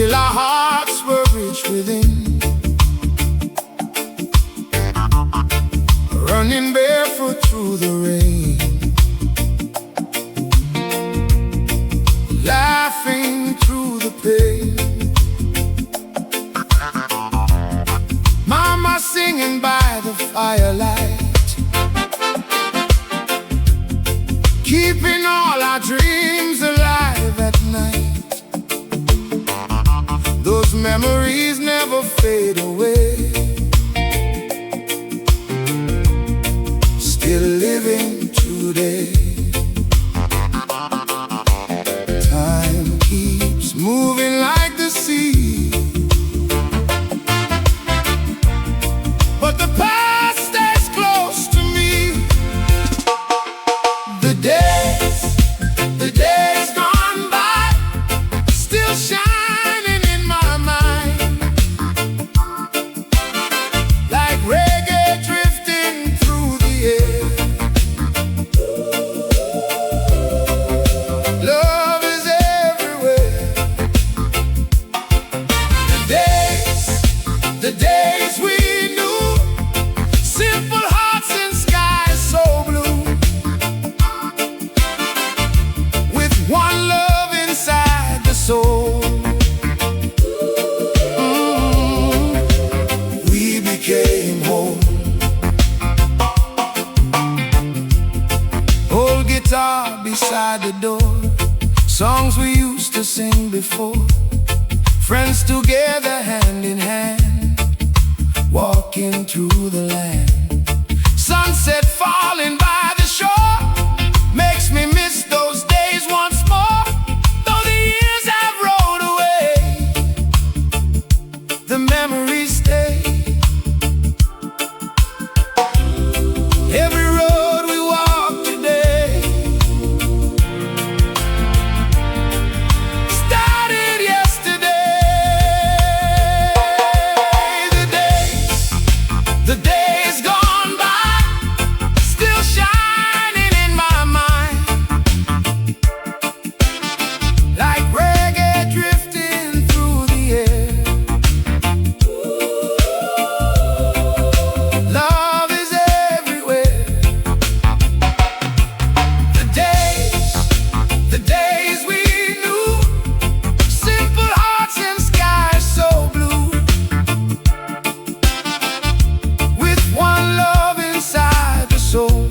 till our hearts were rich within, running barefoot through the rain, laughing through the pain. Mama singing by the firelight, keeping all our dreams alive at night. Those memories never fade away, still living today. Time keeps moving like the sea, but the past stays close to me. The days gone by, still shining in my mind, like reggae drifting through the air. Love is everywhere. The days we knew, simple hearts in skies so blue, with one love inside the soul. We became home. Old guitar beside the door, songs we used to sing before, friends together hand in hand, walking through the land. Sunset falling by the shore makes me miss those days once more. Though the years have rolled away, the memories stay. Every road we walk today started yesterday. The days gone by, still shining in my mind, like reggae drifting through the air. Love is everywhere. The days we knew, simple hearts and skies so blue, with one love inside the soul.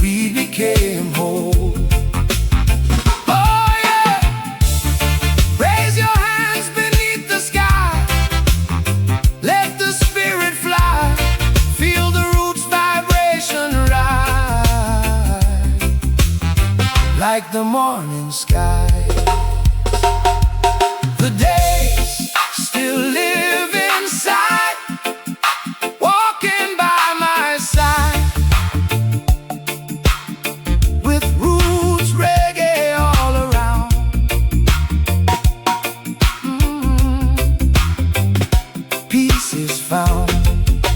We became whole. Oh yeah, raise your hands beneath the sky, let the spirit fly, feel the roots vibration rise, like the morning sky. The days still live inside, walking by my side, with roots reggae all around. Peace is found.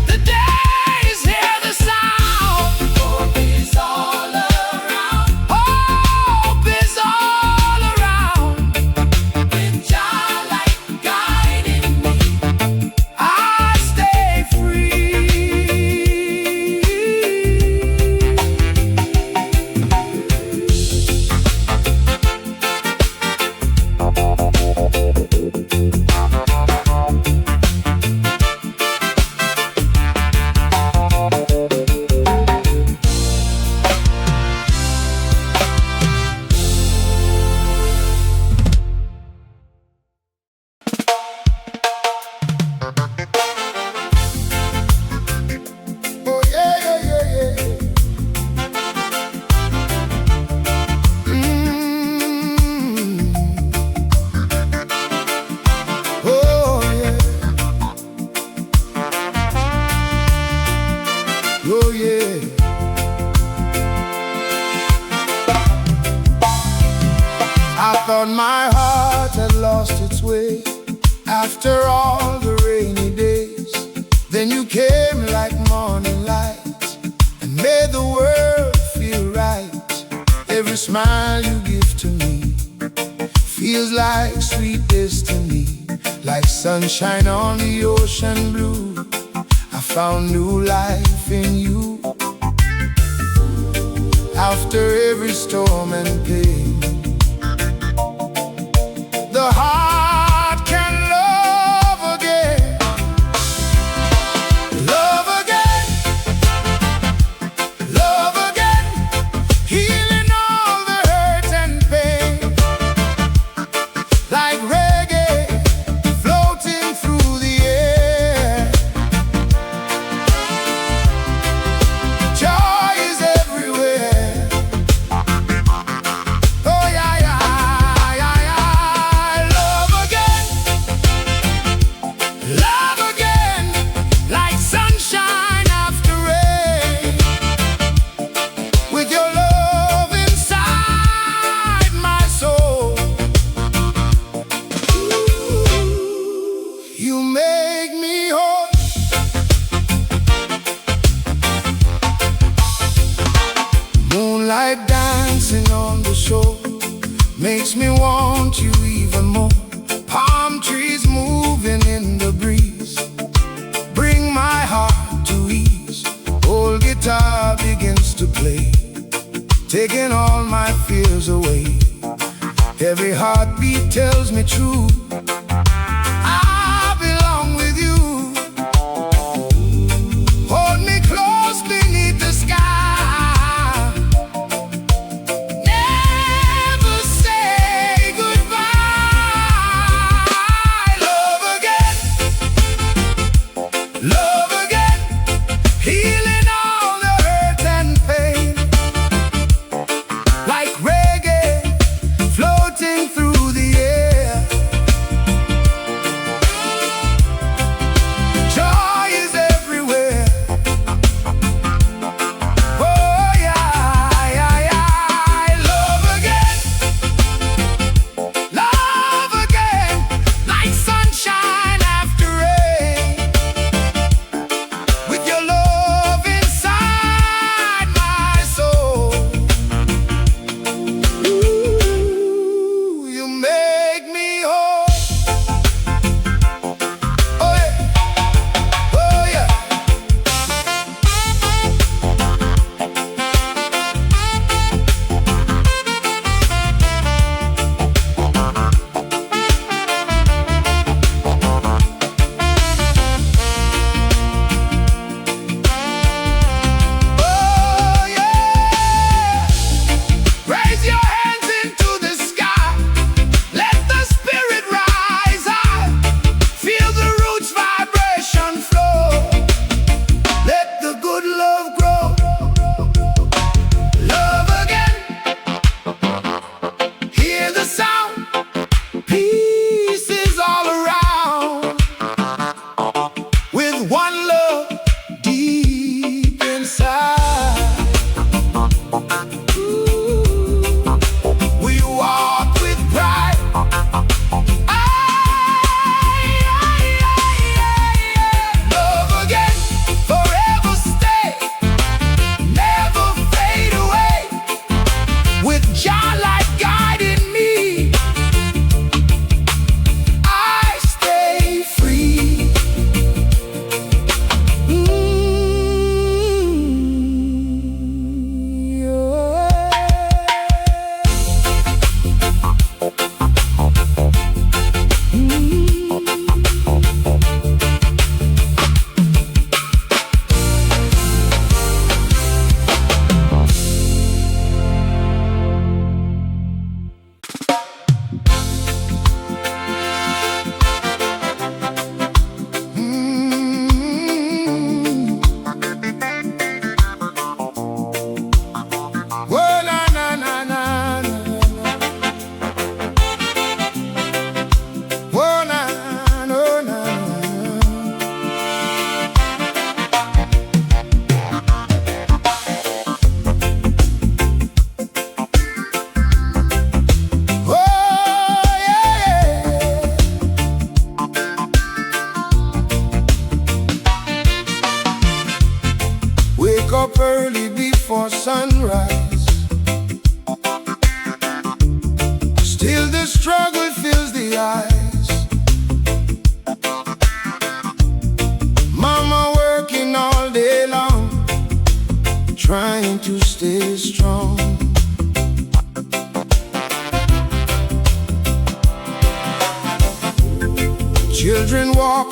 The days hear the sound, hope is all around. Hope is all around. With Jah light guiding me, I stay free. Oh yeah, yeah, yeah, yeah. Oh yeah. Oh yeah. I thought my heart had lost its way after all the rainy days. Then you came like morning light and made the world feel right. Every smile you give to me feels like sweet destiny, like sunshine on the ocean blue. I found new life in you. After every storm and pain, the heart can love again. Love again, love again, healing all the hurt and pain. Like reggae floating through the air. Joy is everywhere. Oh yeah, yeah, yeah, yeah. Love again, love again, like sunshine after rain. With your love inside my soul, you make me whole. Moonlight dancing on the shore makes me want you even more. Palm trees moving in the breeze bring my heart to ease. Old guitar begins to play, taking all my fears away. Every heartbeat tells me true, I belong with you. Hold me close beneath the sky. Never say goodbye. Love again, love again, healing all the hurt and pain. Like reggae floating through the air.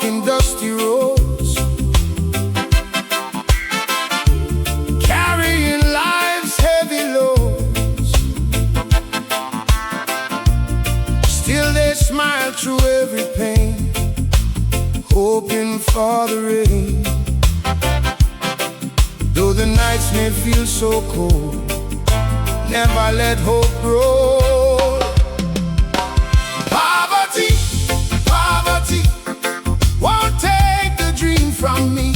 walking dusty roads, carrying life's heavy loads. Still they smile through every pain, hoping for the rain. Though the nights may feel so cold, never let hope grow. Poverty, poverty won't take the dream from me.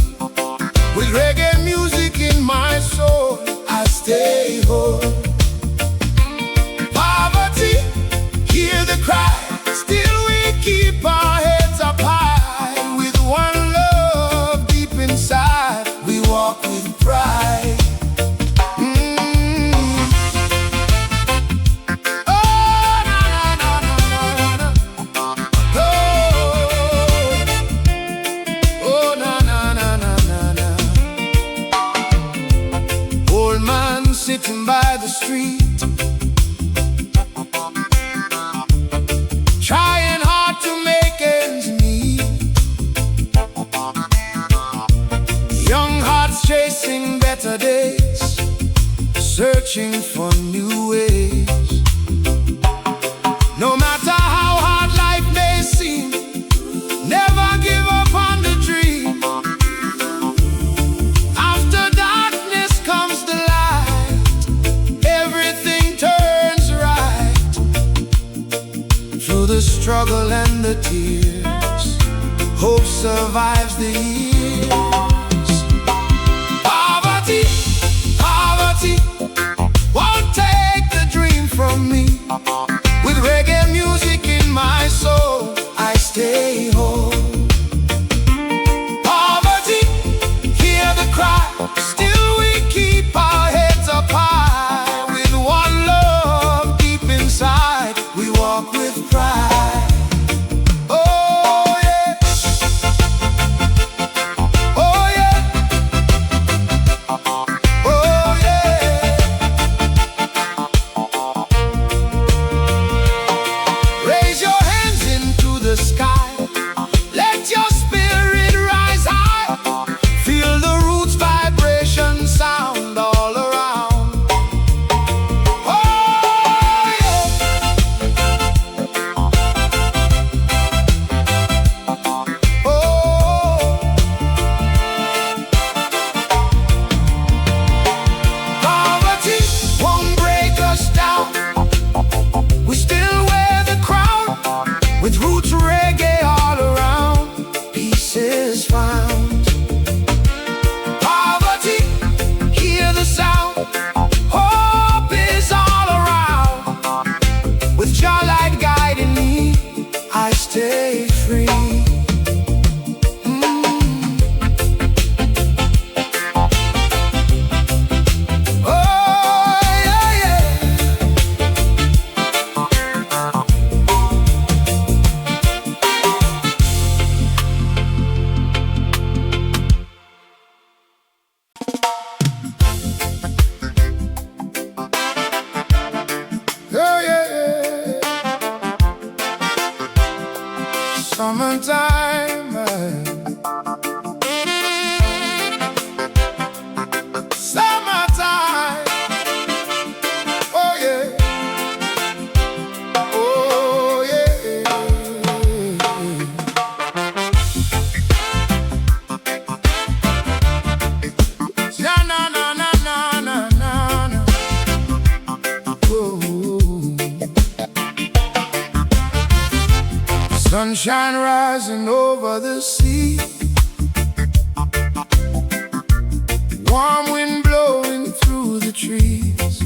With reggae music in my soul, I stay whole. Poverty, hear the cry, still we keep our heads up high. With one love deep inside, we walk with pride. Sitting by the street, trying hard to make ends meet. Young hearts chasing better days, searching for new ways. No matter how hard life may seem, never give up on the dream. After darkness comes the light, everything turns right. Through the struggle and the tears, hope survives the years. Poverty, poverty won't take the dream from me. With reggae music in my soul, I stay home. Poverty, hear the cry, still we keep our heads up high. With one love deep inside, we walk with pride. Oh yeah, oh yeah, oh yeah. Raise your hands into the sky, let your spirit rise high. Feel the roots vibration sound all around. Oh yeah, oh. Poverty won't break us down, we still wear the crown. With roots reggae all around, peace is found. Poverty, hear the sound, hope is all around. With Jah light guiding me, I stay free. Oh yeah, yeah. Oh yeah, summertime, summertime. Oh yeah, oh yeah. Ja na na na na na na na. Oh. Sunshine rising over the sea, warm wind blowing through the trees,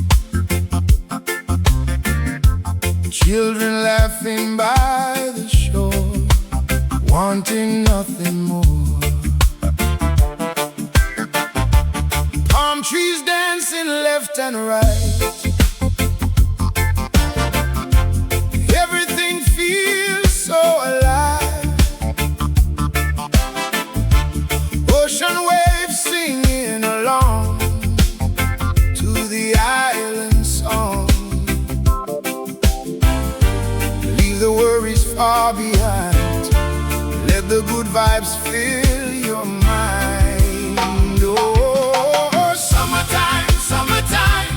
children laughing by the shore, wanting nothing more. Palm trees dancing left and right, everything feels so alive. Ocean waves singing along to the island song. Leave the worries far behind, let the the good vibes fill your mind. Oh, summertime, summertime,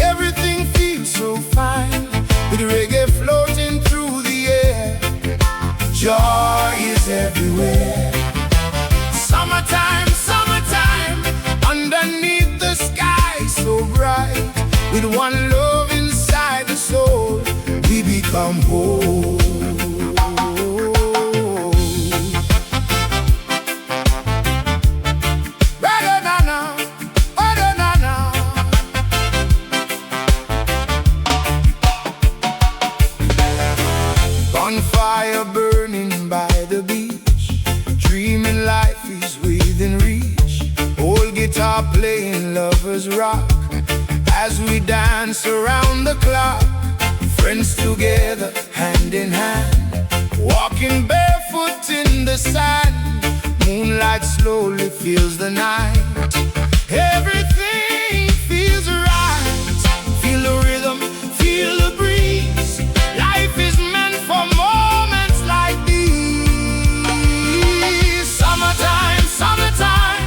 everything feels so fine, with reggae floating through the air. Joy is everywhere. Summertime, summertime, underneath the sky so bright, with one love inside the soul, we become whole. Bonfire burning by the beach, dreaming life is within reach. Old guitar playing, lovers rock, as we dance around the clock. Friends together, hand in hand, walking barefoot in the sand. Moonlight slowly fills the night. Everything feels right. Feel the rhythm, feel the breeze. Life is meant for moments like these. Summertime, summertime,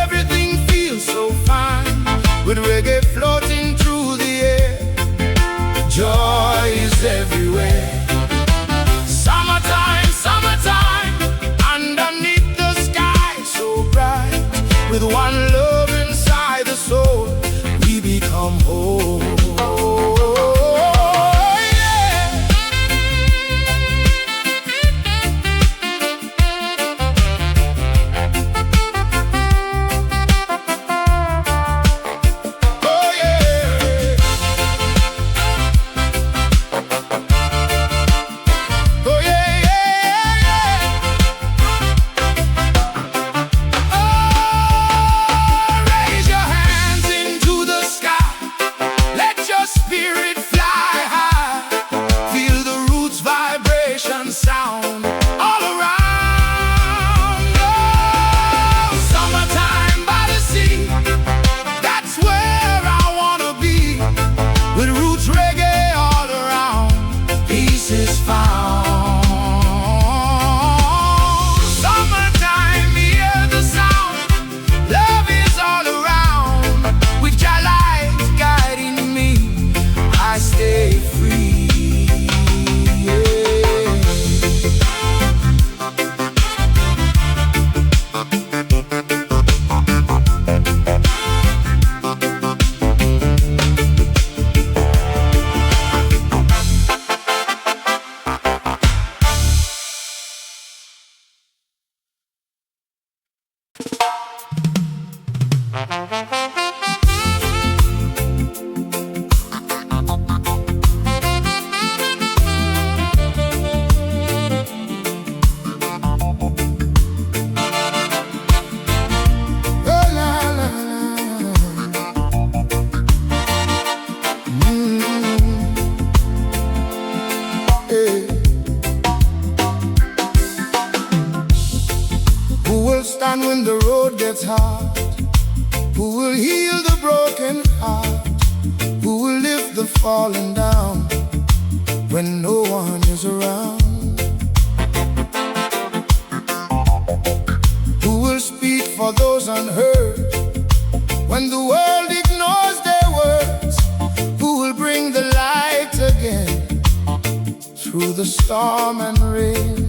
everything feels so fine, with reggae floating through the air. Joy is everywhere. Summertime, summertime, underneath the sky so bright, with one love inside the soul, we become whole. Sound all around. Oh, summertime by the sea, that's where I wanna be, with roots reggae all around, peace is found. Summertime, hear the sound, love is all around, with your light guiding me, I stay free. When the road gets hard, who will heal the broken heart? Who will lift the fallen down when no one is around? Who will speak for those unheard when the world ignores their words? Who will bring the light again through the storm and rain?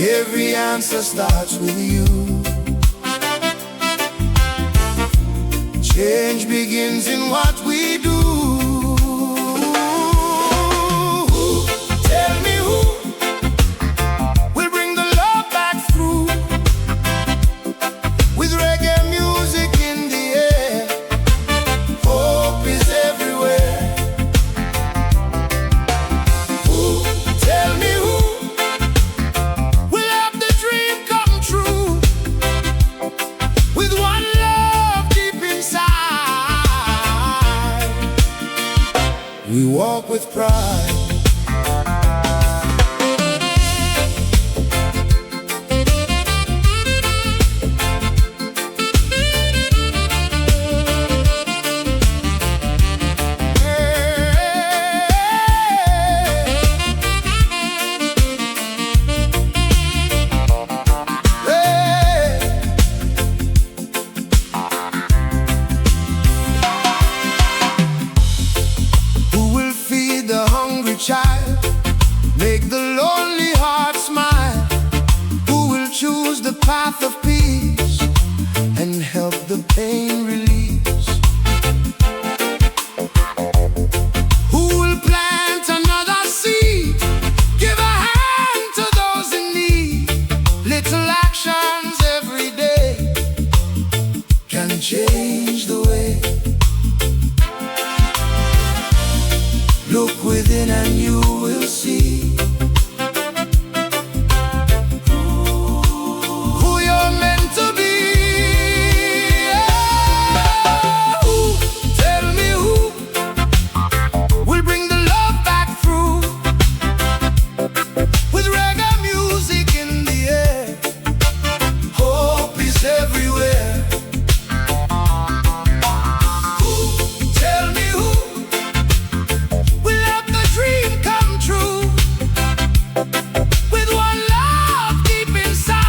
Every answer starts with you. Change begins in what we do. Tell me who will bring the love back through, with reggae music in the air. Hope is everywhere. Tell me who we walk with pride. the path of peace and help the pain release. Who will plant another seed? Give a hand to those in need. Little actions every day can change the way. Look within and you will see who you're meant to be. Oh, tell me who will bring the love back through. With reggae music in the air, hope is everywhere. Tell me who will help the dream come true. With one love deep inside,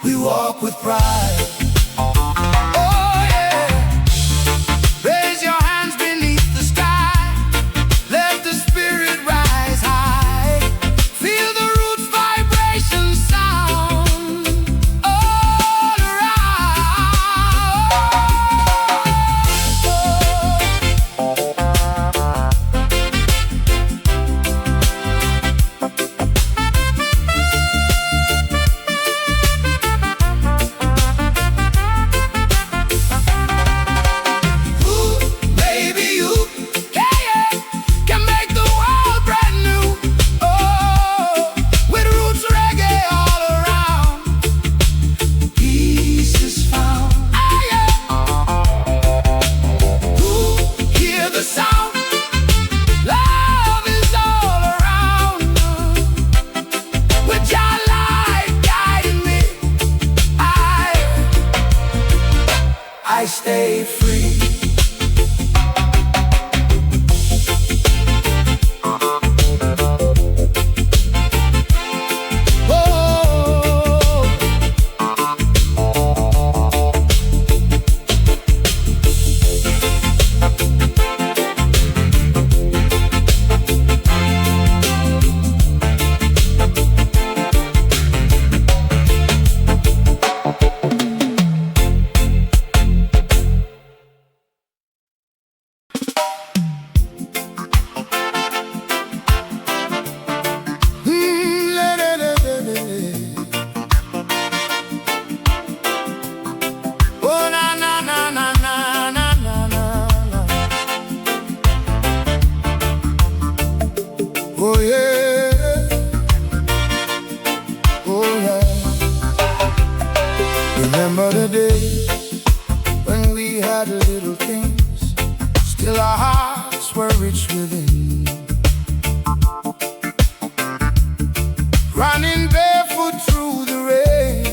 we walk with pride. Oh yeah, raise your hands beneath the sky. Let the spirit rise high. Feel the roots vibration sound all Maybe you can make the world brand new. Oh, with roots reggae all around, peace is found. Ah, yeah. Hear the sound, love is all around. With your light guiding me, I stay free. Oh na na na na na na na na. Oh yeah. Oh yeah. Remember the days when we had little things, still our hearts were rich within. Running barefoot through the rain,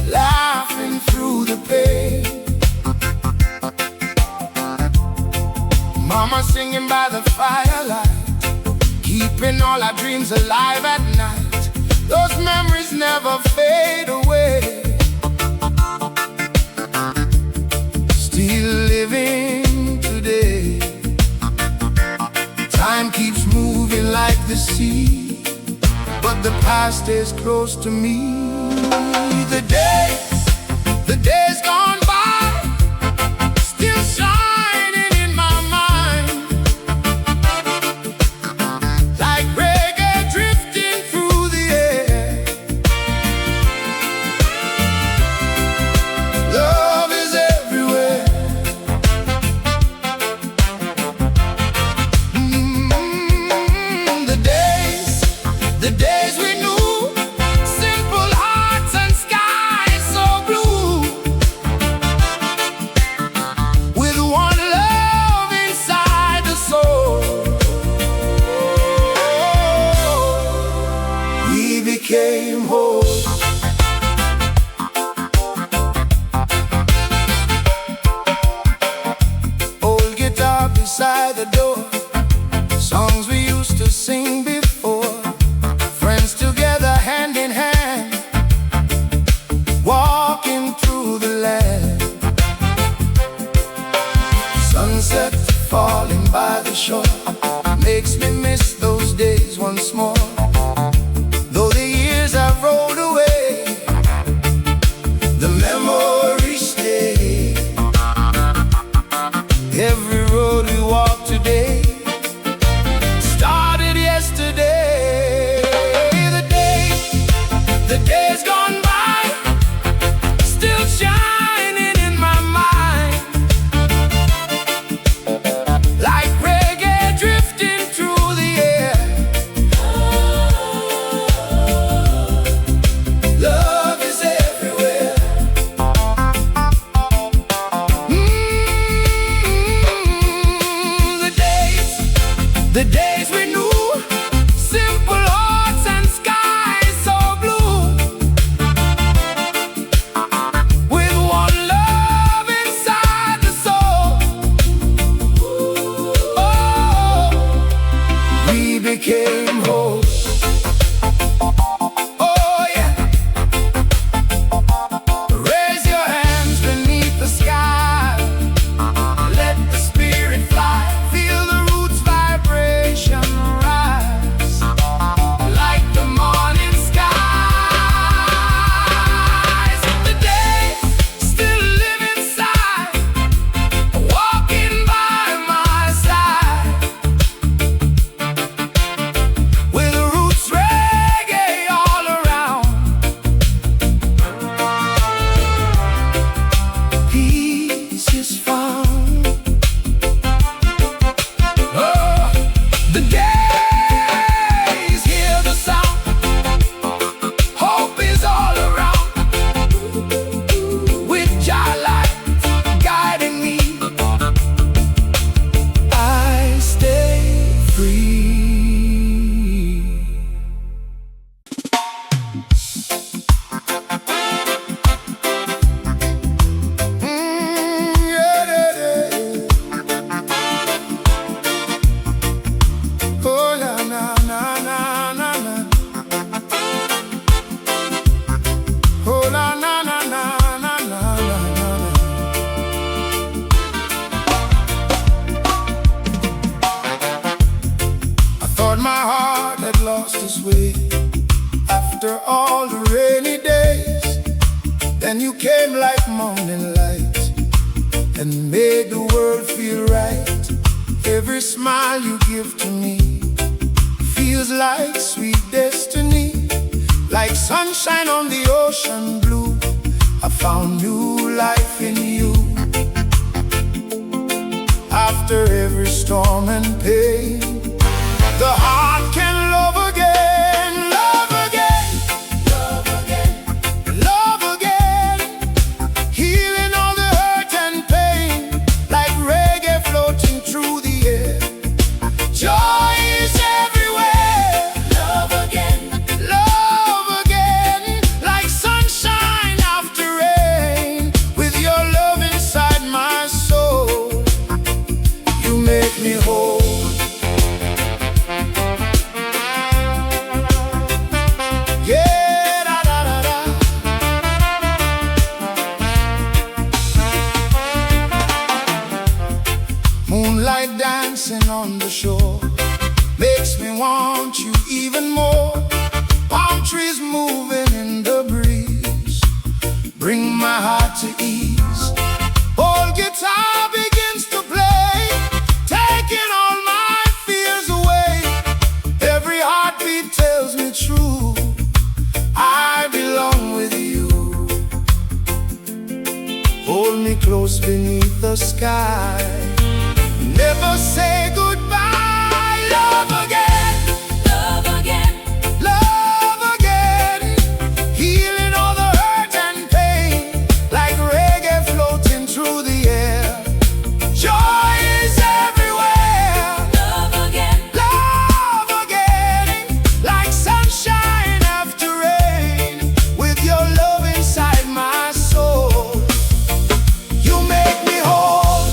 laughing through the pain. Mama singing by the firelight, keeping all our dreams alive at night. Those memories never fade away. Still living today. Time keeps moving like the sea, but the past stays close to me. The days gone by, still shining in my mind, like reggae drifting through the air. Love is everywhere. The days we knew, simple hearts and skies so blue, with one love inside the soul. We became whole. Old guitar beside the door, songs we used to sing before. Friends together hand in hand, walking through the land. Sunset falling by the shore makes me miss once more. Though the years have rolled away, the memories stay. Every road we walk today started yesterday. The days gone by, still shining in my mind, like reggae drifting through the air. Love is everywhere. The days we knew simple hearts and skies so blue, with one love inside the soul. Oh, we became whole. Oh yeah. Raise your hands beneath the sky, let the spirit fly. Feel the roots vibration rise, like the morning skies. The days still live inside, walking by my side, with the roots reggae all around. Peace is found. Oh, the days hear the sound. Hope is all around, with Jah light guiding me. I stay free. Yeah, yeah, yeah. Oh, na na na na na na. Oh, na na na na na na na na. I thought my heart had lost its way after all the rainy days. Then you came like morning light and made the world feel right. Every smile you give to me feels like sweet destiny, like sunshine on the ocean blue. I found new life in you. After every storm and pain, the heart can love again, love again, love again, love again, healing all the hurt and pain, like reggae floating through the air. Joy is everywhere. Love again, like sunshine after rain, with your love inside my soul. You make me whole. Yeah, da da da da. Moonlight dancing on the shore makes me want you even more. Palm trees moving in the breeze bring my heart to ease. Old guitar begins to play, taking all my fears away. Every heartbeat tells me true, I belong with you. Hold me close beneath the sky, never say goodbye. Love again, love again, love again, healing all the hurt and pain, like reggae floating through the air. Joy is everywhere. Love again, like sunshine after rain, with your love inside my soul. You make me whole.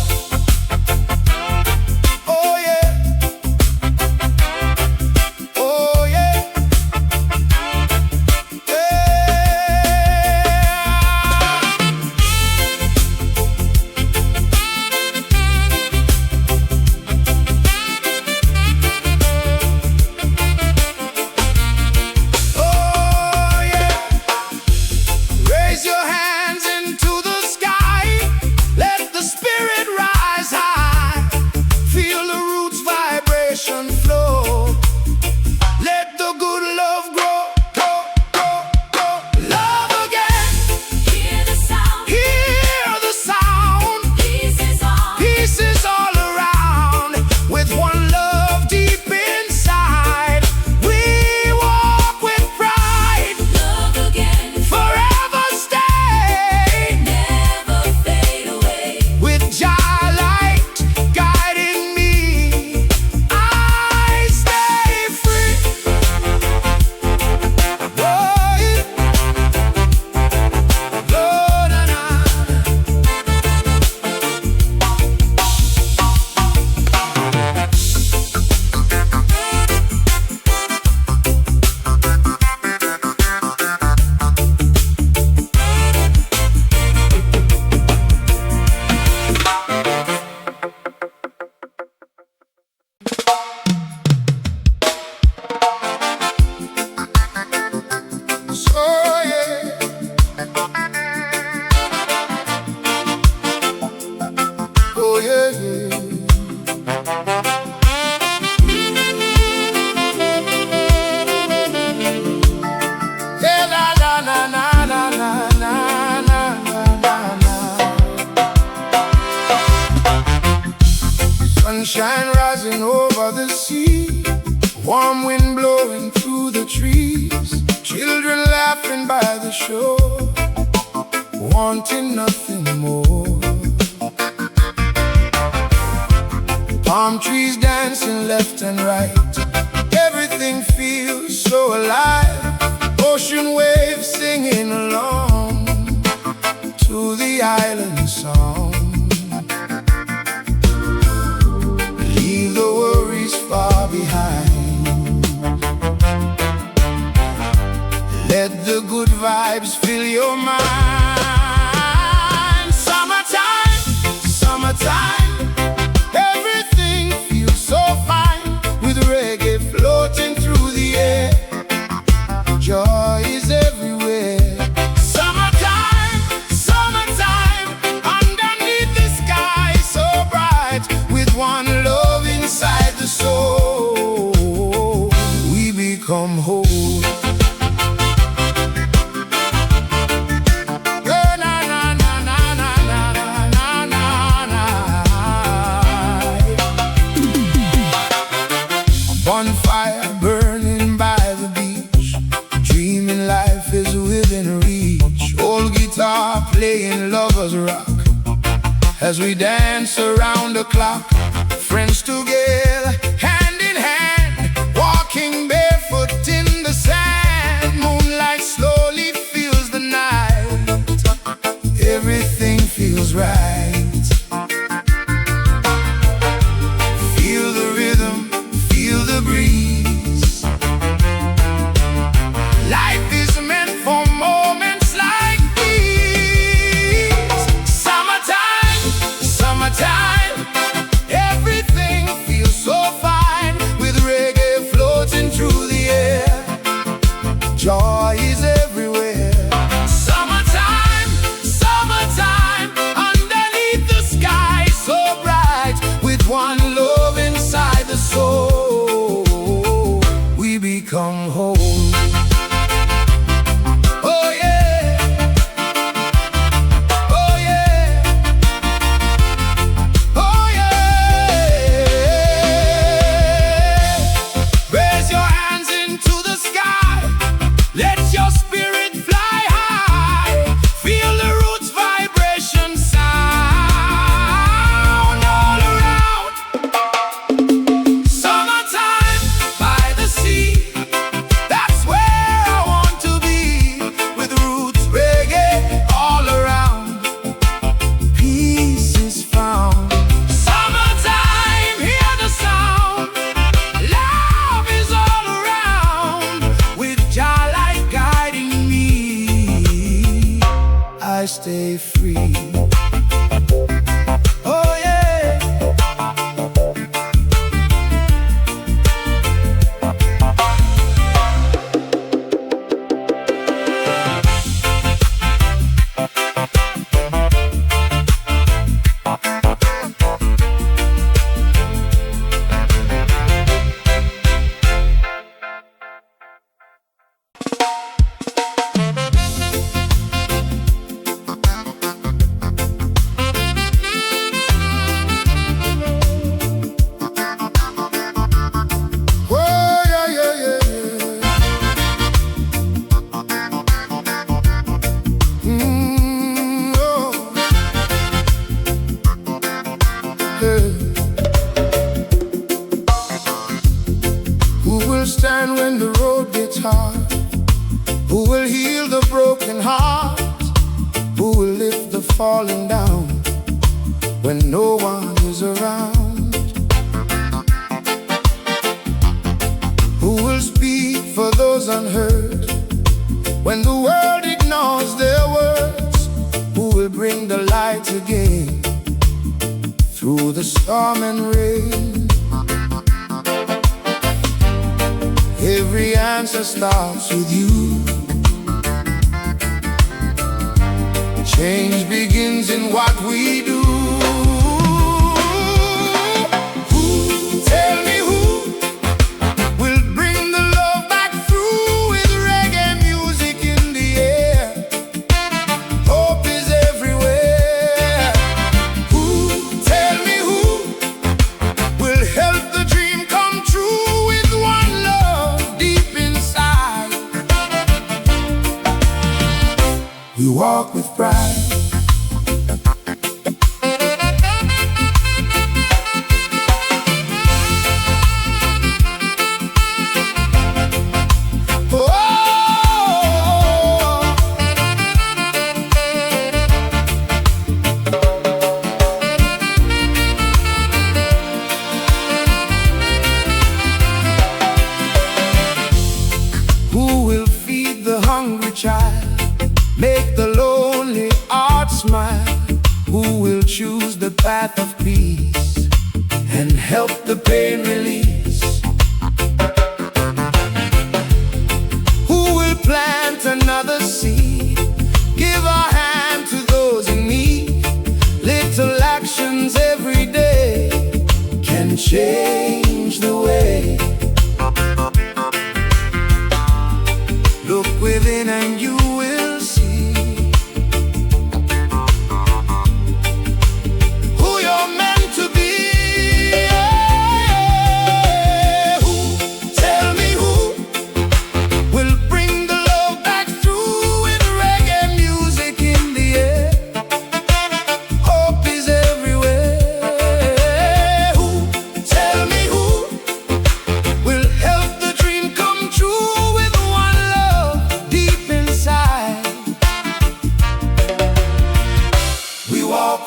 Sunshine rising over the sea, warm wind blowing through the trees, children laughing by the shore, wanting nothing more. Palm trees dancing left and right, everything feels so alive. Ocean waves singing along to the island song. Leave the worries far behind, let the good vibes fill your mind. Summertime, summertime, everything feels so fine, with reggae floating through the air. Joy is everywhere. Summertime, summertime, underneath the sky so bright, with one love inside the soul, we become whole. Bonfire burning by the beach, dreaming life is within reach. Old guitar playing lovers rock, as we dance around the clock. Friends together, hand in hand, walking barefoot in the sand. Moonlight slowly fills the night, everything feels right. Feel the rhythm, feel the breeze. Life is meant for moments like these. Summertime, summertime, everything feels so fine, with reggae floating through the air. Joy is everywhere. Summertime, summertime, underneath the sky so bright, with one love inside the soul, we become whole. Oh yeah, oh yeah, oh yeah. Raise your hands into the sky, let your spirit fly high. Feel the roots vibration sound all around. Summertime by the sea, that's where I want to be, with roots reggae all around. Peace is found. Summertime, hear the sound. Love is all around, with Jah light guiding me, I stay free. Oh yeah. Whoa, yeah, yeah, yeah, yeah. Oh. Yeah. Who will stand when the road gets hard? Who will heal the broken heart? Who will lift the falling down when no one is around? Who will speak for those unheard when the world ignores their words? Who will bring the light again through the storm and rain? Every answer starts with you. Change begins in what we do. Tell me who will bring the love back through, with reggae music in the air. Hope is everywhere. Who, tell me who We walk with pride. Who will feed the hungry child, make the lonely heart smile? Who will choose the path of peace and help the pain release? Who will plant another seed, give a hand to those in need? Little actions every day can change the way. Look within and you will see who you're meant to be. Who, tell me who, will bring the love back through with reggae music in the air? Hope is everywhere. Who, tell me who, will help the dream come true?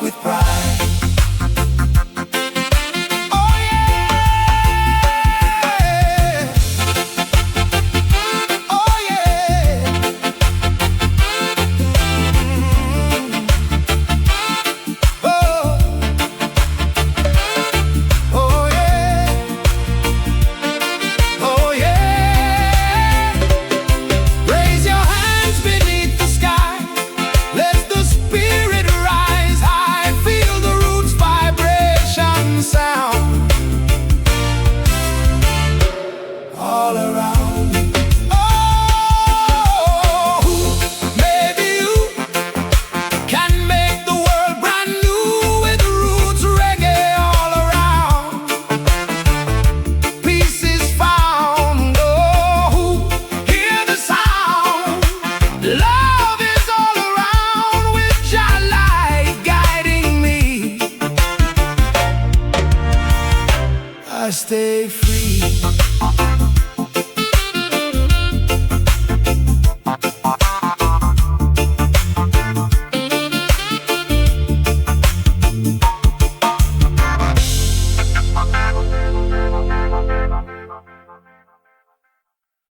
With pride.